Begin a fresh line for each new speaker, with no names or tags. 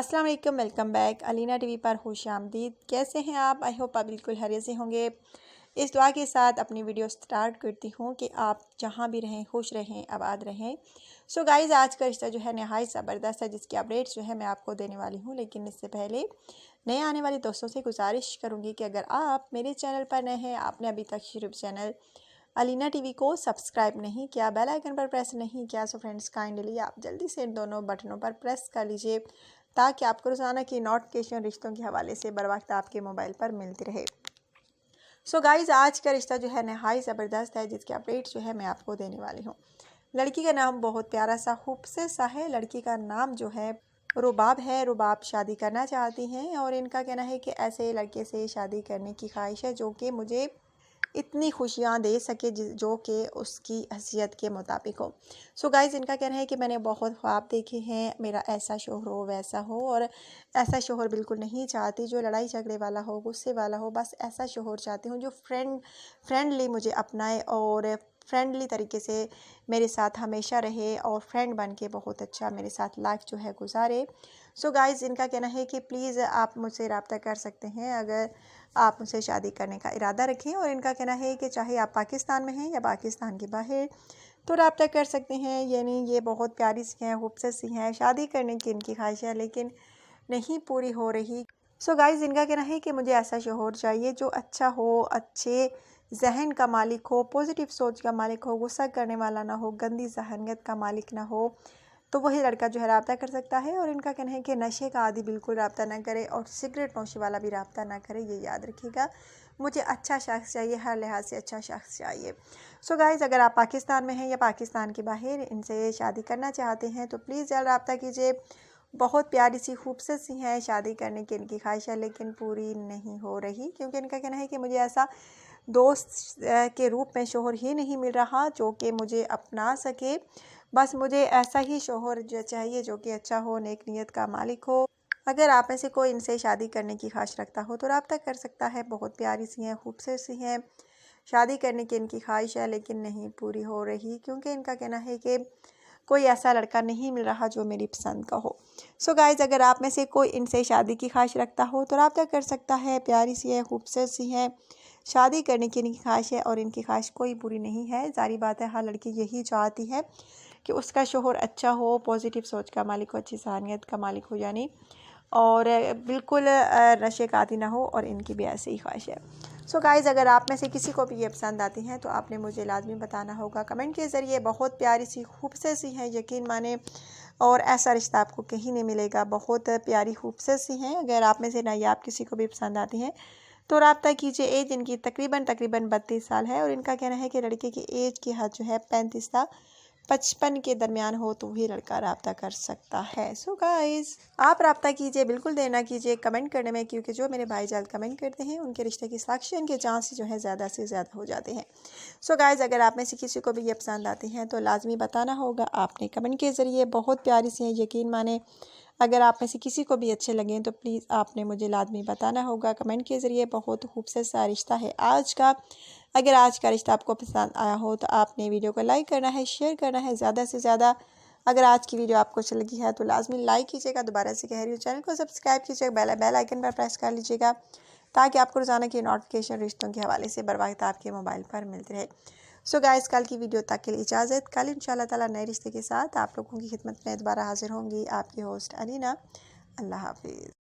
अस्सलाम वालेकुम, welcome back Alina TV पर खुश आमदीद। कैसे हैं आप? आई होप आप बिल्कुल खैरियत से होंगे। इस दुआ के साथ अपनी वीडियो स्टार्ट करती हूँ कि आप जहाँ भी रहें खुश रहें, आबाद रहें। सो गाइज़, आज का रिश्ता जो है नहायत ज़बरदस्त है, जिसकी अपडेट्स जो है मैं आपको देने वाली हूँ। लेकिन इससे पहले नए आने वाले दोस्तों से गुजारिश करूँगी कि अगर आप मेरे चैनल पर नए हैं, आपने अभी तक सिर्फ चैनल अलीना टीवी को सब्सक्राइब नहीं किया, बेल आइकन पर प्रेस नहीं किया, सो फ्रेंड्स काइंडली आप जल्दी से इन दोनों बटनों पर प्रेस कर लीजिए ताकि आपको रोज़ाना की नोटिफिकेशन रिश्तों के हवाले से बर वक्त आपके मोबाइल पर मिलती रहे। सो गाइज़, आज का रिश्ता जो है नहायत ज़बरदस्त है, जिसके अपडेट्स जो है मैं आपको देने वाली हूँ। लड़की का नाम बहुत प्यारा सा खूबसूरत सा है। लड़की का नाम जो है रुबाब है। रुबाब शादी करना चाहती हैं और इनका कहना है कि ऐसे लड़के से शादी करने की ख्वाहिश है जो कि मुझे इतनी खुशियाँ दे सके जो कि उसकी हैसियत के मुताबिक हो। सो गाइज़, इनका कहना है कि मैंने बहुत ख्वाब देखे हैं, मेरा ऐसा शोहर हो वैसा हो, और ऐसा शोहर बिल्कुल नहीं चाहती जो लड़ाई झगड़े वाला हो, गुस्से वाला हो। बस ऐसा शोहर चाहती हूँ जो फ्रेंडली मुझे अपनाए और फ्रेंडली तरीके से मेरे साथ हमेशा रहे और फ्रेंड बन के बहुत अच्छा मेरे साथ लाइफ जो है गुजारे। सो गाइज़, इनका कहना है कि प्लीज़ आप मुझसे रब्ता कर सकते हैं अगर आप मुझसे शादी करने का इरादा रखें। और इनका कहना है कि चाहे आप पाकिस्तान में हैं या पाकिस्तान के बाहर, तो रब्ता कर सकते हैं। यानी ये बहुत प्यारी सी हैं, खूबसूरत सी हैं, शादी करने की इनकी ख्वाहिश है लेकिन नहीं पूरी हो रही। सो गाइज़, इनका कहना है कि मुझे ऐसा शोहर चाहिए जो अच्छा हो, अच्छे जहन का मालिक हो, पॉजिटिव सोच का मालिक हो, गुस्सा करने वाला ना हो, गंदी जहनीत का मालिक ना हो, तो वही लड़का जो है रब्ता कर सकता है। और इनका कहना है कि नशे का आदि बिल्कुल रब्ता ना करे और सिगरेट नोशी वाला भी रब्ता ना करे, ये याद रखिएगा। मुझे अच्छा शख्स चाहिए, हर लिहाज से अच्छा शख्स चाहिए। सो गाइज़, अगर आप पाकिस्तान में हैं या पाकिस्तान के बाहर इनसे शादी करना चाहते हैं तो प्लीज़ जल्द रब्ता कीजिए। बहुत प्यारी सी खूबसूरत सी हैं, शादी करने की इनकी ख्वाहिश है लेकिन पूरी नहीं हो रही, क्योंकि इनका कहना है कि मुझे ऐसा दोस्त के रूप में शोहर ही नहीं मिल रहा जो कि मुझे अपना सके। बस मुझे ऐसा ही शोहर जो चाहिए जो कि अच्छा हो, नेक नीयत का मालिक हो। अगर आप में से कोई इनसे शादी करने की ख्वाहिश रखता हो तो रब्ता कर सकता है। बहुत प्यारी सी हैं, खूबसूरत सी हैं, शादी करने की इनकी ख्वाहिश है लेकिन नहीं पूरी हो रही, क्योंकि इनका कहना है कि कोई ऐसा लड़का नहीं मिल रहा जो मेरी पसंद का हो। सो गाइज़, अगर आप में से कोई इनसे शादी की ख्वाहिश रखता हो तो रब्ता कर सकता है। प्यारी सी है, खूबसूरत सी है, शादी करने की इनकी ख्वाहिश है और इनकी ख्वाहिश कोई बुरी नहीं है। जारी बात है, हर लड़की यही चाहती है कि उसका शोहर अच्छा हो, पॉजिटिव सोच का मालिक हो, अच्छी जहनीत का मालिक हो, यानी और बिल्कुल नशे का आदी ना हो, और इनकी भी ऐसी ही ख्वाहिश है। सो गाइज़, अगर आप में से किसी को भी ये पसंद आती हैं तो आपने मुझे लाजमी बताना होगा कमेंट के ज़रिए। बहुत प्यारी सी खूबसूरत सी हैं, यकीन माने, और ऐसा रिश्ता आपको कहीं नहीं मिलेगा। बहुत प्यारी खूबसूरत सी हैं। अगर आप में से ना आप किसी को भी पसंद आती हैं तो रब्ता कीजिए। एज इनकी तकरीबन 32 साल है और इनका कहना है कि लड़के की एज की हद जो है 35 से 55 के दरमियान हो तो वही लड़का रब्ता कर सकता है। सो गाइज़, आप रब्ता कीजिए, बिल्कुल देर ना कीजिए कमेंट करने में, क्योंकि जो मेरे भाई जल्द कमेंट करते हैं उनके रिश्ते की सिलेक्शन के चांस जो है ज़्यादा से ज़्यादा हो जाते हैं। सो गाइज़, अगर आप में से किसी को भी ये पसंद आते हैं तो लाजमी बताना होगा आपने कमेंट के ज़रिए। बहुत प्यारी सी हैं, यकीन माने। अगर आप में से किसी को भी अच्छे लगें तो प्लीज़ आपने मुझे लाजमी बताना होगा कमेंट के ज़रिए। बहुत खूबसूरत सा रिश्ता है आज का। अगर आज का रिश्ता आपको पसंद आया हो तो आपने वीडियो को लाइक करना है, शेयर करना है ज़्यादा से ज़्यादा। अगर आज की वीडियो आपको अच्छी लगी है तो लाजमी लाइक कीजिएगा। दोबारा से कह रही हूँ, चैनल को सब्सक्राइब कीजिएगा, बेल आइकन पर प्रेस कर लीजिएगा ताकि आपको रोज़ाना की नोटिफिकेशन रिश्तों के हवाले से बर वक्त आपके मोबाइल पर मिलती रहे। सो गाइस, कल की वीडियो तक के लिए इजाज़त। कल इंशाल्लाह ताला नए रिश्ते के साथ आप लोगों की खिदमत में दोबारा हाजिर होंगी। आपकी होस्ट अलीना। अल्लाह हाफिज़।